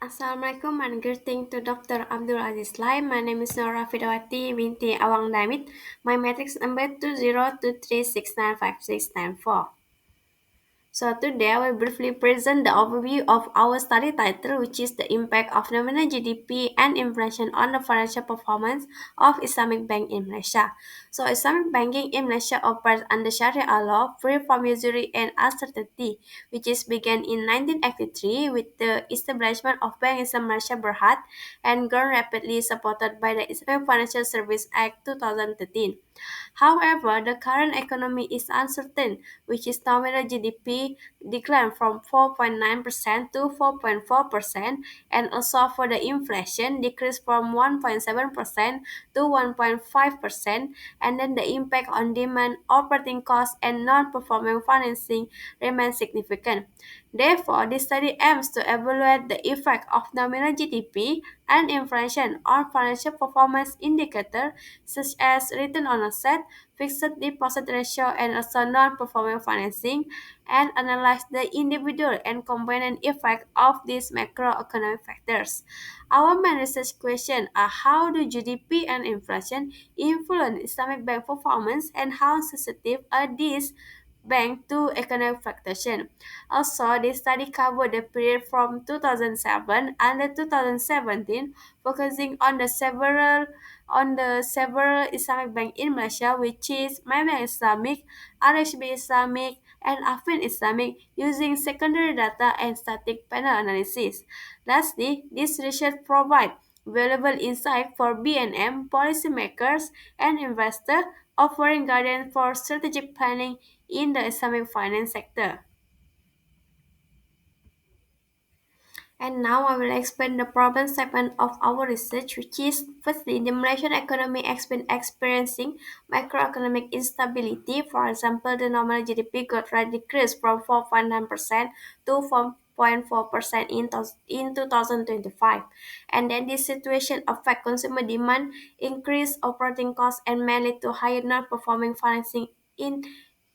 Assalamualaikum and greeting to Dr. Abdul Aziz Lai. My name is Nora Fidawati binti Awang Damit. My matrix number 2023695694. So today I will briefly present the overview of our study title, which is the impact of nominal GDP and inflation on the financial performance of Islamic Bank in Malaysia. So Islamic banking in Malaysia operates under Sharia law, free from usury and uncertainty, which is began in 1983 with the establishment of Bank Islam Malaysia Berhad and grown rapidly supported by the Islamic Financial Service Act 2013. However, the current economy is uncertain, which is nominal GDP declined from 4.9% to 4.4%, and also for the inflation decreased from 1.7% to 1.5%, and then the impact on demand, operating costs, and non-performing financing remains significant. Therefore, this study aims to evaluate the effect of nominal GDP and inflation on financial performance indicators such as return on asset, fixed deposit ratio, and also non-performing financing, and analyze the individual and combined effect of these macroeconomic factors. Our main research questions are how do GDP and inflation influence Islamic bank performance and how sensitive are these bank to economic fluctuation. Also, this study covered the period from 2007 and 2017, focusing on the several Islamic bank in Malaysia, which is Maybank Islamic, RHB Islamic, and Afin Islamic, using secondary data and static panel analysis. Lastly, this research provides valuable insight for BNM, policymakers, and investors, offering guidance for strategic planning in the Islamic finance sector. And now I will explain the problem segment of our research, which is firstly, the Malaysian economy has been experiencing macroeconomic instability. For example, the nominal GDP growth rate decreased from 4.9% to 4.4% in 2025. And then this situation affect consumer demand, increase operating costs, and may lead to higher non-performing financing in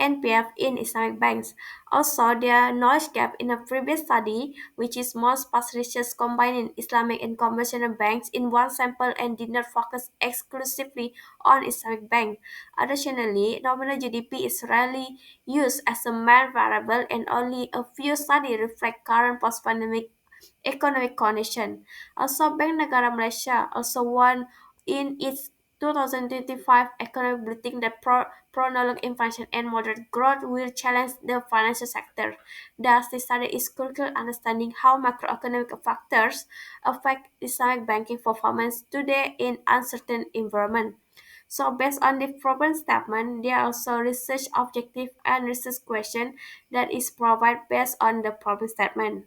NPF in Islamic banks. Also, there are knowledge gap in a previous study, which is most past research combining Islamic and conventional banks in one sample and did not focus exclusively on Islamic bank. Additionally, nominal GDP is rarely used as a main variable, and only a few studies reflect current post-pandemic economic condition. Also, Bank Negara Malaysia also warned in its 2025 economic bulletin that prolonged inflation and moderate growth will challenge the financial sector. Thus, the study is critical understanding how macroeconomic factors affect Islamic banking performance today in uncertain environment. So based on the problem statement, there are also research objective and research question that is provided based on the problem statement.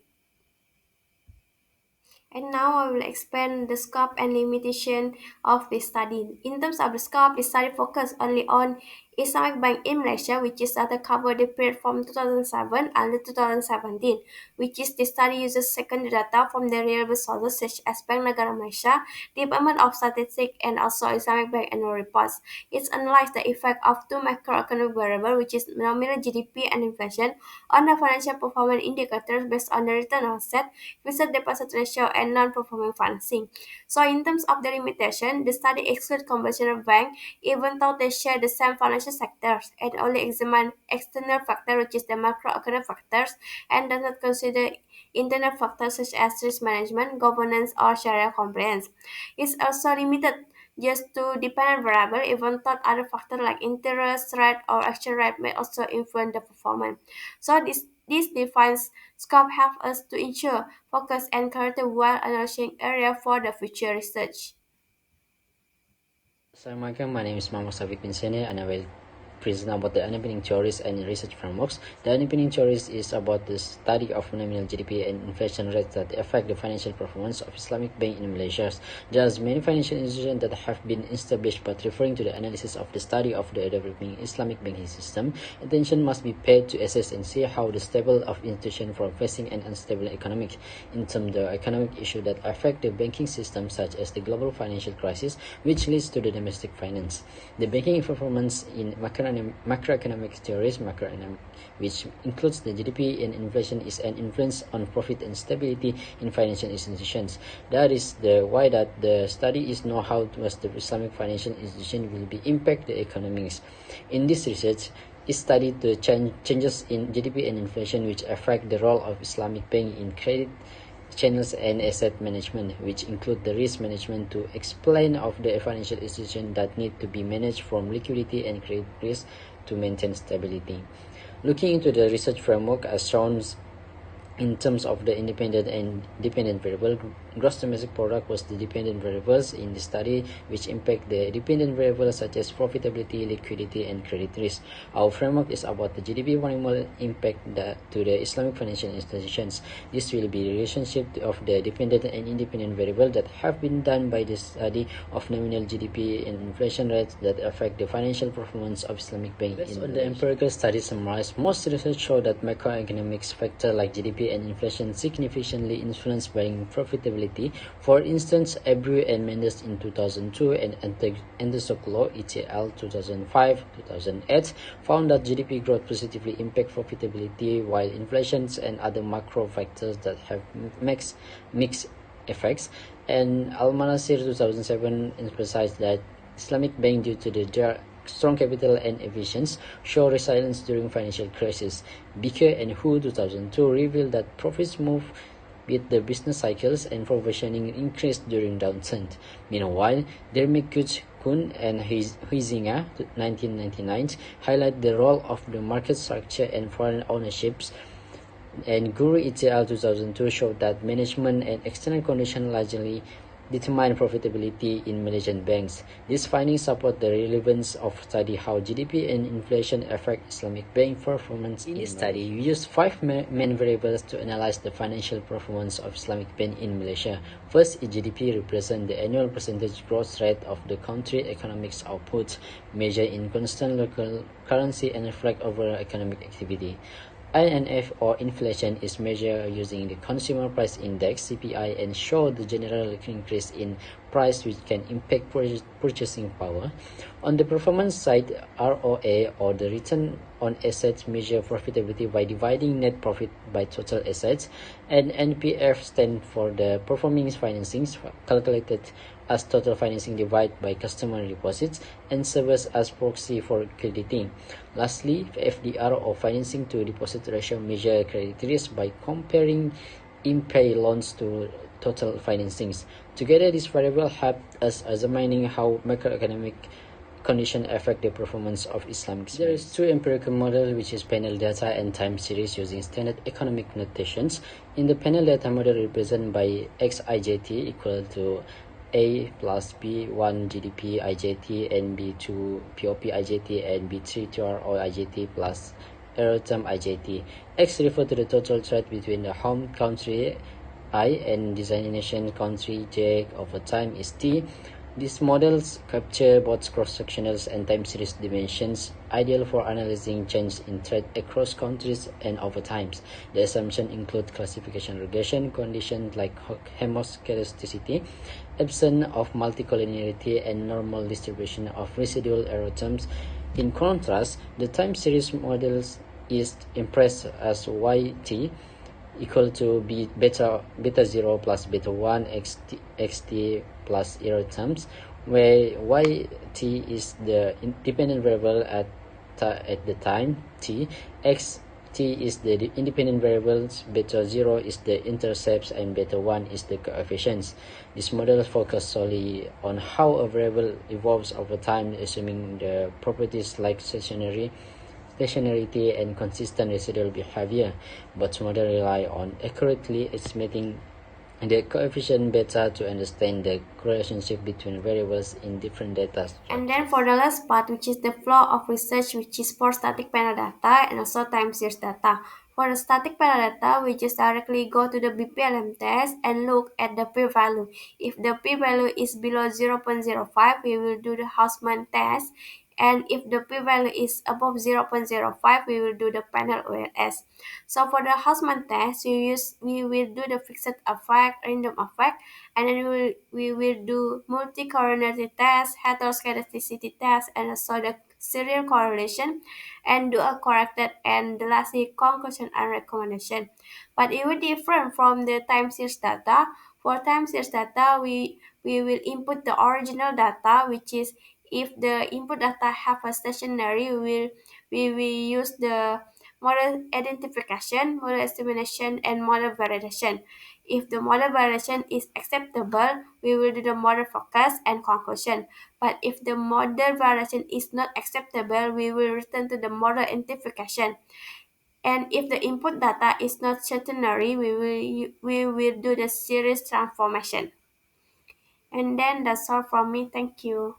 And now I will explain the scope and limitation of the study. In terms of the scope, the study focused only on Islamic Bank in Malaysia, which is that cover the period from 2007 and 2017, which is the study uses secondary data from the reliable sources such as Bank Negara Malaysia, Department of Statistics, and also Islamic Bank annual reports. It analyzed the effect of two macroeconomic variables, which is nominal GDP and inflation, on the financial performance indicators based on the return on asset, fixed deposit ratio, and non-performing financing. So in terms of the limitation, the study excludes conventional bank even though they share the same financial sectors and only examine external factors which is the macroeconomic factors and does not consider internal factors such as risk management, governance, or Sharia compliance. It's also limited just to dependent variable even though other factors like interest rate or exchange rate may also influence the performance. So this defines scope help us to ensure focus and clarity while analyzing area for the future research. Assalamualaikum, my name is Muhammad Safiq bin Sene and I will present about the underpinning theories and research frameworks. The underpinning theories is about the study of nominal GDP and inflation rates that affect the financial performance of Islamic Bank in Malaysia. There are many financial institutions that have been established, but referring to the analysis of the study of the developing Islamic banking system, attention must be paid to assess and see how the stable of institution from facing an unstable economic in terms of the economic issue that affect the banking system, such as the global financial crisis, which leads to the domestic finance. The banking performance in macroeconomic macroeconomic theories, macroeconomic, which includes the GDP and inflation, is an influence on profit and stability in financial institutions. That is the why that the study is know how was the Islamic financial institution will be impact the economics. In this research, it studied the changes in GDP and inflation which affect the role of Islamic bank in credit channels and asset management, which include the risk management to explain of the financial institution that need to be managed from liquidity and credit risk to maintain stability. Looking into the research framework as shown in terms of the independent and dependent variable, gross domestic product was the dependent variables in the study, which impact the dependent variables such as profitability, liquidity, and credit risk. Our framework is about the GDP volume impact to the Islamic financial institutions. This will be the relationship of the dependent and independent variable that have been done by the study of nominal GDP and inflation rates that affect the financial performance of Islamic bank. Based on the empirical studies summarized, most research show that macroeconomics factor like GDP and inflation significantly influence bank profitability. For instance, Abreu and Mendes in 2002 and Endesoglu ETL 2005-2008 found that GDP growth positively impact profitability, while inflations and other macro factors that have mixed effects. And Al-Manasir 2007 emphasized that Islamic bank, due to their strong capital and efficiency, show resilience during financial crisis. Baker and Hu 2002 revealed that profits move with the business cycles and provisioning increased during downturn. Meanwhile, Dermikuch Kun and Huizinga 1999 highlight the role of the market structure and foreign ownerships, and Guru ETL 2002 showed that management and external conditions largely determine profitability in Malaysian banks. These findings support the relevance of study how GDP and inflation affect Islamic bank performance. In this study, we used five main variables to analyze the financial performance of Islamic bank in Malaysia. First, GDP represents the annual percentage growth rate of the country economic output, measured in constant local currency and reflect overall economic activity. INF, or inflation, is measured using the Consumer Price Index (CPI) and show the general increase in price which can impact purchasing power. On the performance side, ROA, or the return on assets, measure profitability by dividing net profit by total assets, and NPF stand for the performing financings, calculated as total financing divided by customer deposits and serves as proxy for crediting. Lastly, FDR, or financing to deposit ratio, measure credit risk by comparing impaired loans to total financings. Together, these variables help us examining how macroeconomic conditions affect the performance of Islamic banks. There is two empirical models, which is panel data and time series using standard economic notations. In the panel data model, represented by XIJT equal to A plus B1 GDP IJT and B2 POP IJT and B3 TRO IJT plus error term IJT. X refers to the total trade between the home country I and destination country J over time is T. These models capture both cross-sectional and time series dimensions, ideal for analyzing change in trade across countries and over time. The assumptions include classification regression conditions like homoscedasticity, absence of multicollinearity, and normal distribution of residual error terms. In contrast, the time series models is expressed as YT equal to beta 0 plus beta 1 xt plus error terms, where yt is the independent variable at the time t, xt is the independent variables, beta 0 is the intercepts, and beta 1 is the coefficients. This model focuses solely on how a variable evolves over time, assuming the properties like stationarity and consistent residual behavior. Both models rely on accurately estimating the coefficient beta to understand the relationship between variables in different data structures. And then for the last part, which is the flow of research, which is for static panel data and also time series data. For the static panel data, we just directly go to the BPLM test and look at the p-value. If the p-value is below 0.05, we will do the Hausman test. And if the p-value is above 0.05, we will do the panel OLS. So for the Hausman test, we will do the fixed effect, random effect, and then we will do multi-coronary test, heteroscedasticity test, and also the serial correlation and do a corrected and lastly conclusion and recommendation. But it will different from the time series data. For time series data, we will input the original data, which is if the input data have a stationary, we will use the model identification, model estimation, and model validation. If the model validation is acceptable, we will do the model focus and conclusion. But if the model validation is not acceptable, we will return to the model identification. And if the input data is not centenary, we will do the series transformation. And then that's all from me. Thank you.